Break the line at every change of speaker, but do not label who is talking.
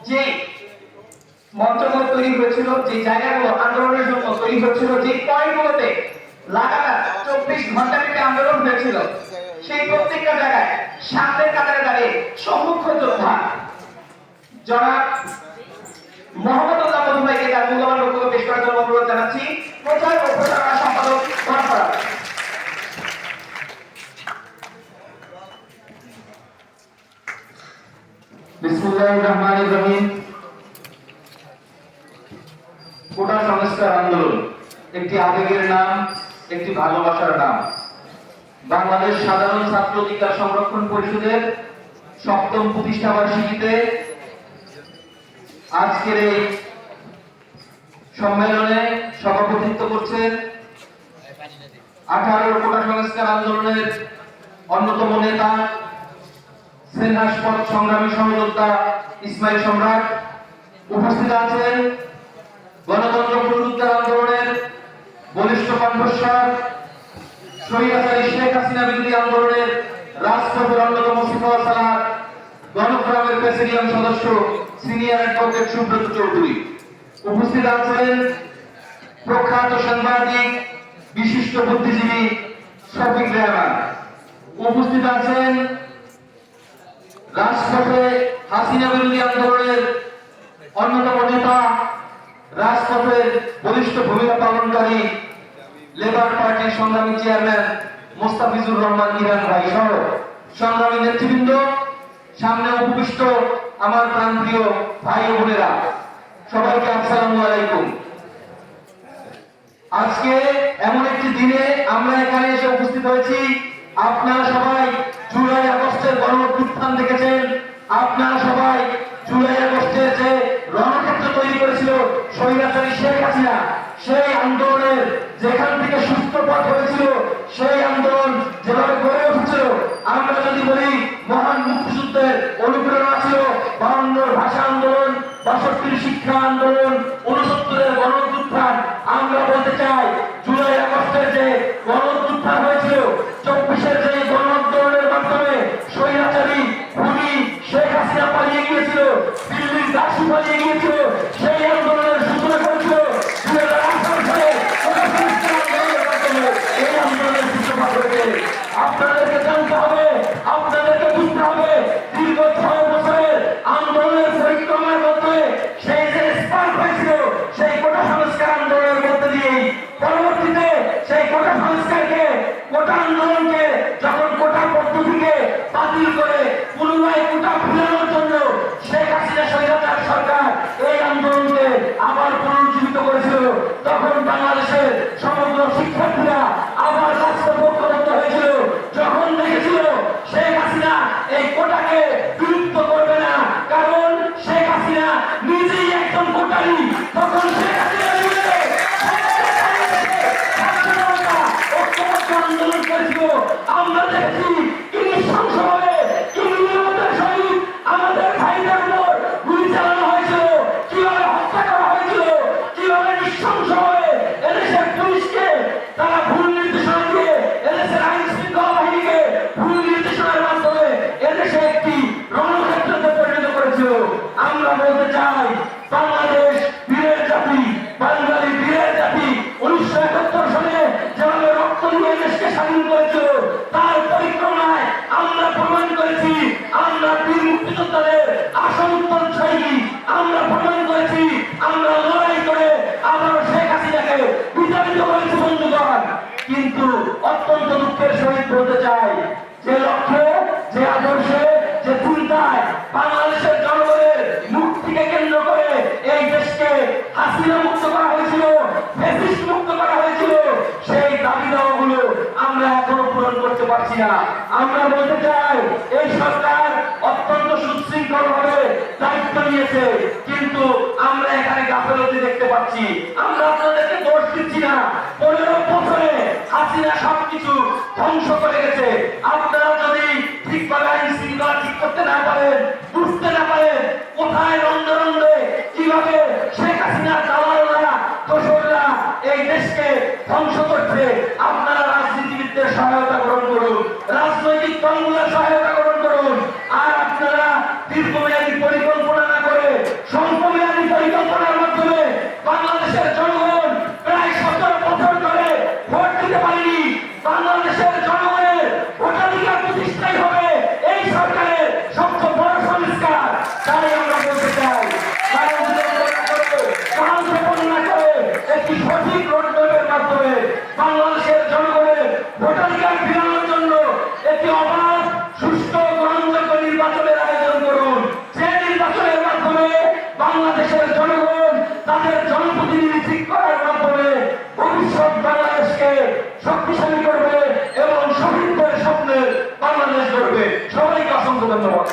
যে মঞ্চগুলো তৈরি হয়েছিল, যে জায়গাগুলো আন্দোলনের জন্য তৈরি হয়েছিল, যে পয়েন্টগুলোতে লাগাতার 24 ঘন্টা ব্যাপী আন্দোলন হয়েছিল, সেই প্রত্যেকটা জায়গায় সামনের কাতারে দাঁড়িয়ে সম্মুখ যোদ্ধা জনাব মোহাম্মদ আল্লাহ মধু ভাইকে তার মূল্যবান বক্তব্য পেশ করার জন্য অনুরোধ জানাচ্ছি। প্রচার ও প্রচারণা সম্পাদক করা।
বিসমিল্লাহির রহমানির রহিম। কোটা সংস্কার আন্দোলন একটি আবেগের নাম, একটি ভালোবাসার নাম। বাংলাদেশ সাধারণ ছাত্র অধিকার সংরক্ষণ পরিষদের 7ম প্রতিষ্ঠা বার্ষিকীতে আজকের এই সম্মেলনে সভাপতিত্ব করছেন 18 কোটা সংস্কার আন্দোলনের অন্যতম নেতা, সেনহাসপথ সংগ্রামী সহযোদ্ধা ইসমাইল সম্রাট। উপস্থিত আছেন গণতন্ত্র পুনরুদ্ধার আন্দোলনের বলিষ্ঠ কণ্ঠস্বর, স্বৈরাচারী শেখ হাসিনা বিরোধী আন্দোলনের রাজপথের অন্যতম সিপাহ সালার, গণফোরামের প্রেসিডিয়াম সদস্য সিনিয়র অ্যাডভোকেট সুব্রত চৌধুরী। উপস্থিত আছেন প্রখ্যাত সাংবাদিক, বিশিষ্ট বুদ্ধিজীবী শফিক রেহমান। উপস্থিত আছেন রাজপথে হাসিনা বিরোধী আন্দোলনের অন্যতম নেতা, রাজপথের বলিষ্ঠ ভূমিকা পালনকারী লেবার পার্টির সংগ্রামী চেয়ারম্যান মোস্তাফিজুর রহমান ইরান ভাই সহ সংগ্রামী নেতৃবৃন্দ, সামনে উপবিষ্ট আমার প্রাণপ্রিয় ভাই ও বোনেরা, সবাইকে আসসালামু আলাইকুম। আজকে এমন একটি দিনে আমরা এখানে এসে উপস্থিত হয়েছি। আপনারা সবাই জুলাই আগস্টের গণ অভ্যুত্থান দেখেছেন। আপনারা সবাই জুলাই আগস্টের যে রণক্ষেত্র তৈরি করেছিল স্বৈরাচারী শেখ হাসিনা, সেই আন্দোলনের যেখান থেকে সূত্রপাত হয়েছিল, সেই আন্দোলন যেভাবে গড়ে উঠেছিল, আমরা যদি বলি মহান মুক্তিযুদ্ধের অনুপ্রেরণা ছিল 52 ভাষা আন্দোলন, 62 শিক্ষা আন্দোলন, 69 গণ অভ্যুত্থান। আমরা বলতে চাই জুলাই আগস্টের যে গণ অভ্যুত্থান হয়েছিল, 24-এর যে গণ আন্দোলনের মাধ্যমে স্বৈরাচারী খুনি শেখ হাসিনা পালিয়ে গিয়েছিল, দিল্লির দাসী পালিয়ে গিয়েছিল, সেই আন্দোলনের সূচনা করেছিল 2018 সালে এই আন্দোলনের সূচনা করেছে। আপনাদেরকে জানতে হবে, আপনাদেরকে বুঝতে হবে, দীর্ঘ 6 বছরের আন্দোলনের পরিক্রমার মধ্যে সেই যে স্পার্ক হয়েছিল, সেই কোটা সংস্কার আন্দোলনের মধ্যে দিয়েই পরবর্তীতে সেই কোটা সংস্কারকে, কোটা আন্দোলনকে যখন কোটা পদ্ধতিকে বাতিল করে পুনরায় কোটা ফিরানোর জন্য শেখ হাসিনা স্বৈরাচার সরকার এই আন্দোলনকে আবার পুনরুজ্জীবিত করেছিল, তখন বাংলাদেশের সমগ্র শিক্ষার্থীরা আবার রাষ্ট্র ঐক্যবদ্ধ হয়েছিল। যখন দেখেছিল শেখ হাসিনা এই কোটাকে বিলুপ্ত করবে না, কারণ শেখ হাসিনা নিজেই একজন কোটারি, তখন শেখ হাসিনা আন্দোলন করেছিল। আমরা দেখেছি কি নৃশংসভাবে, কি নিরবতার সহিত আমাদের ভাইদের উপর গুলি চালানো হয়েছিল, কিভাবে হত্যা করা হয়েছিল, কিভাবে নৃশংসভাবে এদেশের পুলিশকে তারা ভুল নির্দেশনা দিয়ে, এদেশের আইন শৃঙ্খলা বাহিনীকে ভুল নির্দেশনার মাধ্যমে এদেশে একটি রণক্ষেত্রতে পরিণত করেছিল। আমরা বলতে চাই বাংলাদেশ বীরের জাতি, বাঙালি বীরের জাতি 1971 সালে যেভাবে রক্ত দিয়ে দেশকে স্বাধীন করেছিল, তার পরিক্রমায় আমরা প্রমাণ করেছি আমরা বীর মুক্তিযোদ্ধাদের আসল উত্তরসূরি। আমরা প্রমাণ করেছি আমরা লড়াই করে আবার শেখ হাসিনাকে বিতাড়িত করেছি বন্ধুগণ। কিন্তু অত্যন্ত দুঃখের সহিত বলতে চাই, যে লক্ষ্যে, যে আদর্শে, যে চিন্তায় বাংলাদেশের জনগণের মুক্তিকে কেন্দ্র করে এই দেশকে হাসিনা মুক্ত করা হয়েছিল, ফ্যাসিস্ট মুক্ত করা হয়েছিল, সেই দাবি দাওয়াগুলো আমরা এখনো পূরণ করতে পারছি না। আমরা বলতে চাই এই সরকার অত্যন্ত সুশৃঙ্খল ভাবে দায়িত্ব নিয়েছে, কিন্তু আমরা এখানে গাফিলতি দেখতে পাচ্ছি। আমরা আপনাদেরকে দোষ দিচ্ছি না, 15 বছরে হাসিনা সবকিছু ধ্বংস করে গেছে। আপনারা যদি ঠিকভাবে আইন শৃঙ্খলা ঠিক করতে না পারেন, বুঝতে না পারেন কোথায় রন্ধে রন্ধে কিভাবে শেখ হাসিনা দালালরা, দোসররা এই দেশকে ধ্বংস করছে, আপনারা রাজনীতিবিদদের সহায়তা গ্রহণ করুন, রাজনৈতিক দলগুলোর সহায়তা গ্রহণ করুন, আর আপনারা দীর্ঘমেয়াদী বাংলাদেশ গড়বে। সবাইকে অসংখ্য ধন্যবাদ।